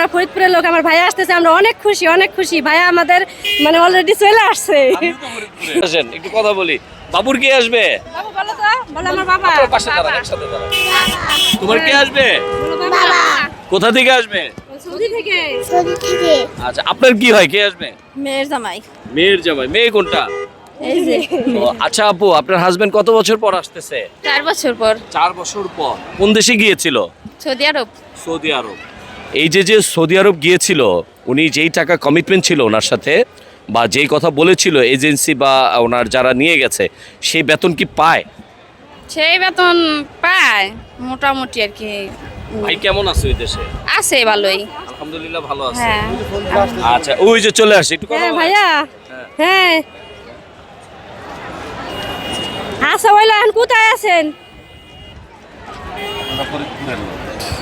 আমরা ফরিদপুরের লোক, আমার ভাইয়া আসতেছে, আমরা অনেক খুশি। ভাইয়া আমাদের মানে অলরেডি চলে আসছে। আসেন একটু কথা বলি। বাবুর কে আসবে? বাবু বলো তো, বলো আমার বাবা। পাশে দাঁড়ান, একসাথে দাঁড়ান। তোমার কে আসবে? বলো বাবা। কোথা থেকে আসবে? সৌদি থেকে। আচ্ছা, আপনার কি হয়, কে আসবে? মেয়ের জামাই। মেয়ের জামাই। মেয়ে কোনটা? এই যে ও, আচ্ছা আপু, আপনার হাজবেন্ড কত বছর পর আসতেছে? 4 বছর পর 4 বছর পর। কোন দেশে গিয়েছিল? সৌদি আরব। সৌদি আরব। এই যে সৌদি আরব গিয়েছিল, উনি যেই টাকা কমিটমেন্ট ছিল ওনার সাথে, বা যেই কথা বলেছিল এজেন্সি বা ওনার যারা নিয়ে গেছে, সেই বেতন কি পায়? সেই বেতন পায় মোটামুটি আর কি। ভাই কেমন আছে ওই দেশে? আছে ভালোই। আলহামদুলিল্লাহ ভালো আছে। হ্যাঁ আচ্ছা, ওই যে চলে আসে, একটু কথা হ্যাঁ বলেন। ভাইয়া। হ্যাঁ আচ্ছা বললো, এখন কোথায় আছেন?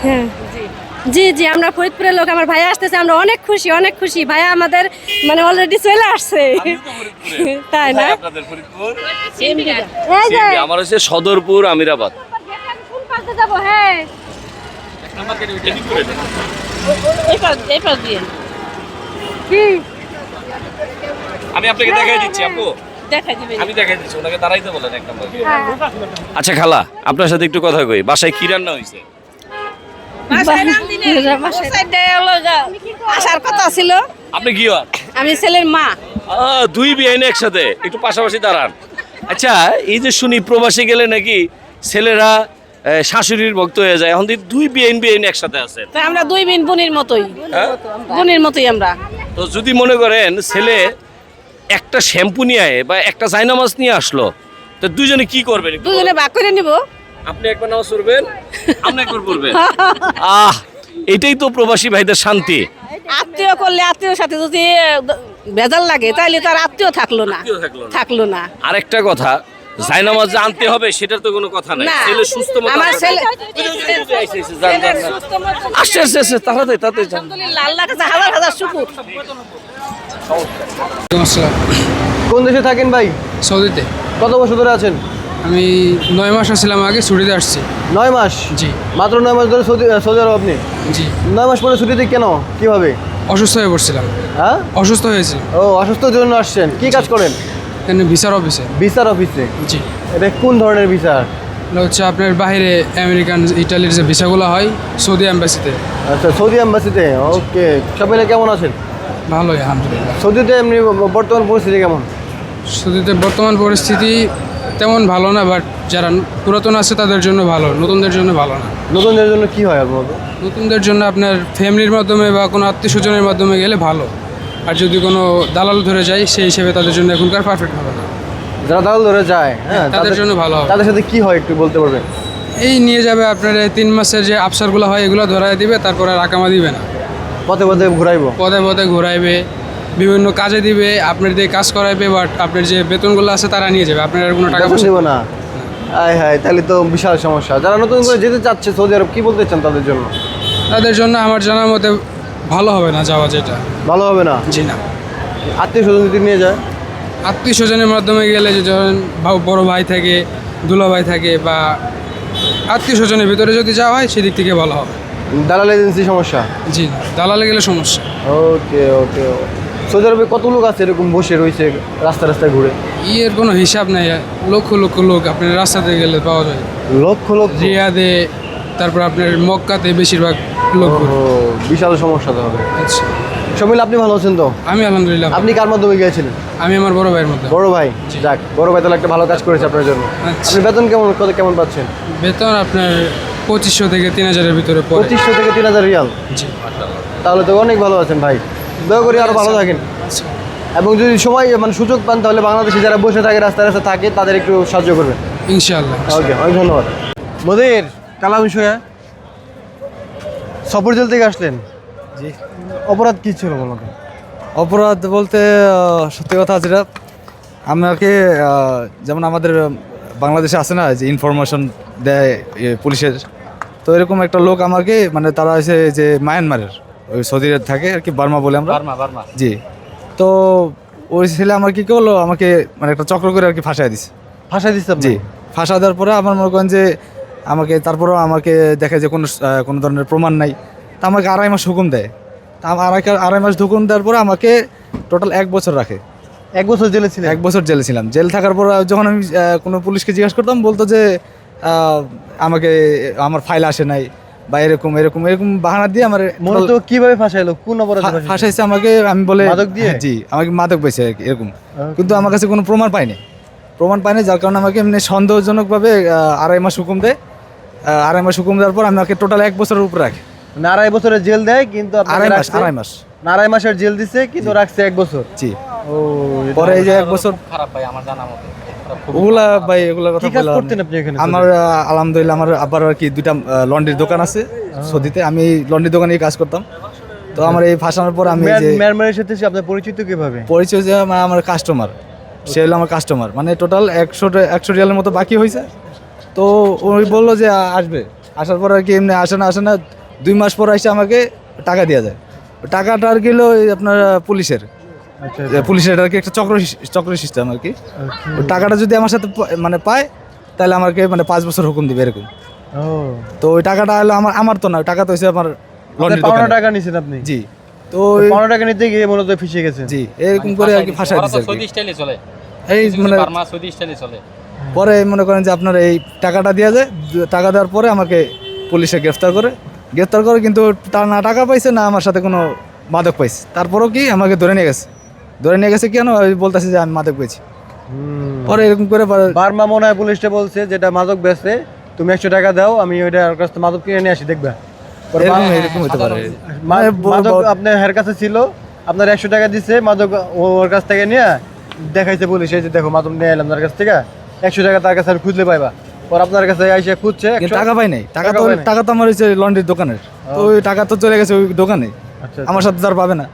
হ্যাঁ জি আমরা ফরিদপুরের লোক, আমার ভাইয়া আসতেছে, আমরা অনেক খুশি। ভাইয়া আমাদের মানে অলরেডি চলে আসছে। তাই না? আপনাদের ফরিদপুর? এই যে আমার হচ্ছে সদরপুর, আমিরাবাদ। কোন পাশে যাবো? হ্যাঁ এই পাশ দিয়ে কি আমি আপনাকে দেখাই দিচ্ছি আপু, দেখা দিবে? আমি দেখাই দিচ্ছি, ওনাকে দাঁড়াইতে বলেন এক নম্বর। আচ্ছা খালা, আপনার সাথে একটু কথা কই। বাসায় কি রান্না হয়েছে? আসার কথা ছিল। আপনি কি হন? আমি ছেলের মা। দুই বিয়ে একসাথে, একটু পাশাপাশি দাঁড়ান। আচ্ছা, এই যে শুনি প্রবাসে গেলে নাকি ছেলেরা শাশুড়ির ভক্ত হয়ে যায়, এখন দুই বিয়ে একসাথে আছে। তা আমরা দুই বোনের মতোই, বোনের মতোই আমরা। তো যদি মনে করেন ছেলে একটা শ্যাম্পু নিয়ে আয় বা একটা জায়নামাজ নিয়ে আসলো, তো দুজনে কি করবেন? দুজনে ভাগ করে নিব। আপনি একবার নামাজ পড়বেন, আপনি একবার পড়বেন। এটাই তো প্রবাসী ভাইদের শান্তি। আত্মীয় করলে আত্মীয়র সাথে যদি ভেজাল লাগে তাহলে তার আত্মীয় থাকলো না। আরেকটা কথা, জায়নামাজ যে আনতে হবে সেটার তো কোনো কথা নাই। না। ছেলে সুস্থ মতো আমার ছেলে আসছে তাড়াতাড়ি যান। আলহামদুলিল্লাহ, আল্লাহর কাছে হাজার শুকর। আসসালাম। কোন দেশে থাকেন ভাই? সৌদিতে। কত বছর ধরে আছেন? আমি 9 মাস আসছিলাম, আগে ছুটিতে আসছি। 9 মাস? জি মাত্র 9 মাস ধরে সৌদি আরব আপনি? জি। 9 মাস পরে ছুটিতে কেন, কিভাবে? অসুস্থ হয়ে পড়ছিলাম। হ্যাঁ, অসুস্থ হয়েছি। ও অসুস্থর জন্য আসছেন। কি কাজ করেন? এখানে ভিসার অফিসে। ভিসার অফিসে? জি। এটা কোন ধরনের ভিসা? এটা হচ্ছে আপনার বাইরে আমেরিকান, ইটালির যে ভিসাগুলো হয় সৌদি অ্যাম্বাসিতে। আচ্ছা, সৌদি এম্বাসিতে। ওকে, সব মিলে কেমন আছেন? ভালোই আলহামদুলিল্লাহ। সৌদিতে এমনি বর্তমান পরিস্থিতি কেমন? সৌদিতে বর্তমান পরিস্থিতি তেমন ভালো না, বাট যারা পুরাতন আছে তাদের জন্য ভালো, নতুনদের জন্য ভালো না। নতুনদের জন্য কি হয় আপনার? নতুনদের জন্য আপনার ফ্যামিলির মাধ্যমে বা কোনো আত্মীয় স্বজনের মাধ্যমে গেলে ভালো, আর যদি কোনো দালাল ধরে যায় সেই হিসেবে তাদের জন্য এখনকার পারফেক্ট হবে না। যারা দালাল ধরে যায়, হ্যাঁ, তাদের জন্য ভালো হবে। তাদের সাথে কি হয় একটু বলতে পারবেন? এই নিয়ে যাবে আপনার 3 মাসের যে আফসারগুলো হয় এগুলো ধরায় দিবে, তারপরে আর আকামা দিবে না। পথে পথে ঘুরাইবো? পদে পদে ঘোরাইবে, বিভিন্ন কাজে দিবে, আপনার দিয়ে কাজ করাইবে, বাট আপনার যে বেতনগুলো আছে তারা নিয়ে যাবে, আপনার আর কোনো টাকা পয়সা দেব না। হায়, তাহলে তো বিশাল সমস্যা। যারা নতুন করে যেতে চাচ্ছে সৌদি আরব, কি বলতে চান তাদের জন্য? তাদের জন্য আমার জানার মতে ভালো হবে না যাওয়া, যেটা ভালো হবে না? জি না। আত্মীয় স্বজন যদি নিয়ে যায়? আত্মীয় স্বজনের মাধ্যমে গেলে যে ধরেন বড় ভাই থাকে, দুলা ভাই থাকে, বা আত্মীয় স্বজনের ভিতরে যদি যাওয়া হয় সেদিক থেকে ভালো হবে। দালাল এজেন্সি সমস্যা? জি না, দালালে গেলে সমস্যা। ওকে ওকে। সৌদি আরবে কত লোক আছে এরকম বসে রয়েছে রাস্তায় ঘুরে? এর কোনো হিসাব নাই, লক্ষ লক্ষ লোক আপনার রাস্তাতে গেলে পাওয়া যায়। লক্ষ লক্ষ? রিয়াদে, তারপর আপনার মক্কাতে বেশিরভাগ লোক ঘুরে। ও, বিশাল সমস্যা তো হবে। আচ্ছা, শমিল, আপনি ভালো আছেন তো? আমি আলহামদুলিল্লাহ। আপনি কার মাধ্যমে গিয়েছিলেন? আমি আমার বড় ভাইয়ের মধ্যে। বড় ভাই? যাক, বড় ভাই তাহলে একটা ভালো কাজ করেছে আপনার জন্য। আচ্ছা। আপনি বেতন কেমন পাচ্ছেন? বেতন আপনার 2500 থেকে 3000-এর ভিতরে পড়ে। 2500 থেকে 3000 রিয়াল? জি। তাহলে তো অনেক ভালো আছেন ভাই। দয়া করে আরো ভালো থাকেন। আচ্ছা। এবং যদি সময় মানে সুযোগ পান তাহলে বাংলাদেশে যারা বসে থাকে রাস্তায় থাকে তাদের একটু সাহায্য করবেন। ইনশাআল্লাহ। ওকে, অনেক ধন্যবাদ। মোদের কালাম বিষয়ে সফর জেল থেকে আসলেন? জি। অপরাধ কি ছিল বলতো? অপরাধ বলতে সত্যি কথা যেটা আমাকে যেমন আমাদের বাংলাদেশে আছে না যে ইনফরমেশন দেয় পুলিশের, তো এরকম একটা লোক আমাকে মানে তারা এসে যে মায়ানমারের ওই সৌদি থাকে আর কি, বার্মা বলে আমরা। বার্মা। জি। তো ওই ছেলে আমার কি করলো, আমাকে মানে একটা চক্র করে আর কি ফাঁসাই দিছে। ফাঁসাই দিচ্ছে? জি। ফাঁসা দেওয়ার পরে আমার মনে করেন যে আমাকে তারপরেও আমাকে দেখে যে কোনো ধরনের প্রমাণ নাই, তা আমাকে 2.5 মাস হুকুম দেয়। আড়াই মাস হুকুম দেওয়ার পরে আমাকে টোটাল 1 বছর রাখে। 1 বছর জেলে ছিলেন? 1 বছর জেলে ছিলাম। জেল থাকার পর যখন আমি কোনো পুলিশকে জিজ্ঞাসা করতাম, বলতো যে আমাকে আমার ফাইল আসে নাই বা এরকম এরকম এরকম বাহানা দিয়ে আমার মনে তো কিভাবে ফাঁসাইলো, কোন অপরাধে ফাঁসাইলো? ফাঁসাইছে আমাকে। আমি বলে মাদক দিয়ে? জি, আমাকে মাদক পেয়েছে আর কি এরকম। কিন্তু আমার কাছে কোনো প্রমাণ পাইনি, যার কারণে আমাকে এমনি সন্দেহজনকভাবে 2.5 মাস হুকুম দেয়। 2.5 মাস হুকুম দেওয়ার পর আমাকে টোটাল 1 বছরের উপরে রাখে। মানে 2.5 বছরের জেল দেয়, কিন্তু আপনাকে 2.5 মাস রাখছে 2.5 মাস 2.5 মাসের জেল দিছে, কিন্তু রাখছে 1 বছর। জি। ও, পরে এই যে 1 বছর খারাপ ভাই আমার জানা মতে। ওগুলা ভাই, এগুলা কথা কি কাজ বললাম। করতেন আপনি এখানে? আমার আলহামদুলিল্লাহ আমার আবার আর কি 2টা লন্ড্রির দোকান আছে সৌদিতে। আমি লন্ড্রির দোকানে কাজ করতাম। তো আমার এই ফাঁসানোর পর আমি যে মিয়ানমারের সাথে আপনার পরিচিত কিভাবে? পরিচয়, যে আমার কাস্টমার, সে হলো আমার কাস্টমার। মানে টোটাল 100 রিয়ালের মতো বাকি হয়েছে। তো ওই বললো যে আসবে, আসার পর আর কি এমনি আসে না 2 মাস পর এসে আমাকে টাকা দেওয়া যায়। টাকাটা আর কি হলো আপনার পুলিশের, আচ্ছা, পুলিশের আর কি একটা চক্র সিস্টেম আর কি। ওই টাকাটা যদি আমার সাথে মানে পায়, তাহলে আমাকে মানে 5 বছর হুকুম দিবে এরকম। ও, তো ওই টাকাটা হলো আমার তো না, ওই টাকা তো হচ্ছে আমার লন্ড্রির পাওনা দোকানে। টাকা নিছেন আপনি? জি। তো পাওনা টাকা নিতে গিয়ে মূলত ফিসে গেছেন? জি, এরকম করে আর কি ফাঁসাই ওরা তো দিচ্ছে আর সৌদি কি। স্টাইলে চলে, এই মানে বার্মা সৌদি স্টাইলে চলে। পরে মনে করেন যে আপনার এই টাকাটা দেওয়া যায়, টাকা দেওয়ার পরে আমাকে পুলিশে গ্রেফতার করে, কিন্তু না টাকা পাইছে না আমার সাথে কোনো মাদক পাইছে। তারপরেও কি আমাকে ধরে নিয়ে গেছে কেন, আমি বলতেছি যে আমি মাদক পেয়েছি। পরে এরকম করে বার্মা মনে হয় পুলিশটা বলছে, যেটা মাদক বেচে তুমি 100 টাকা দাও, আমি ওইটা ওর কাছ থেকে মাদক কিনে নিয়ে আসি, দেখবা। এরকম হতে পারে। মাদক আপনার হের কাছে ছিল, আপনার 100 টাকা দিছে, মাদক ওর কাছ থেকে নিয়ে দেখাইছে পুলিশ, এই যে দেখো মাদক নিয়ে এলাম তার কাছ থেকে, 100 টাকা তার কাছে আর খুঁজলে পাইবা। পর আপনার কাছে আইসা খুঁজছে, কিন্তু টাকা পাই নাই। টাকা পাই নাই। টাকা তো আমার হচ্ছে লন্ড্রির দোকানের, তো ওই টাকা তো চলে গেছে ওই দোকানে, আচ্ছা, আমার সাথে তার পাবে না।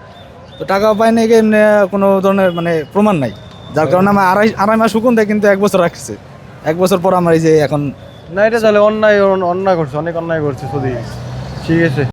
তো টাকা পাই নাই, এমনি কোনো ধরনের মানে প্রমাণ নাই, যার কারণে আমার আড়াই মাস হুকুম দেয়, কিন্তু 1 বছর রাখছে। 1 বছর পর আমার এই যে এখন। না, এটা তাহলে অন্যায় করছে, অনেক অন্যায় করছে সৌদি। ঠিক আছে।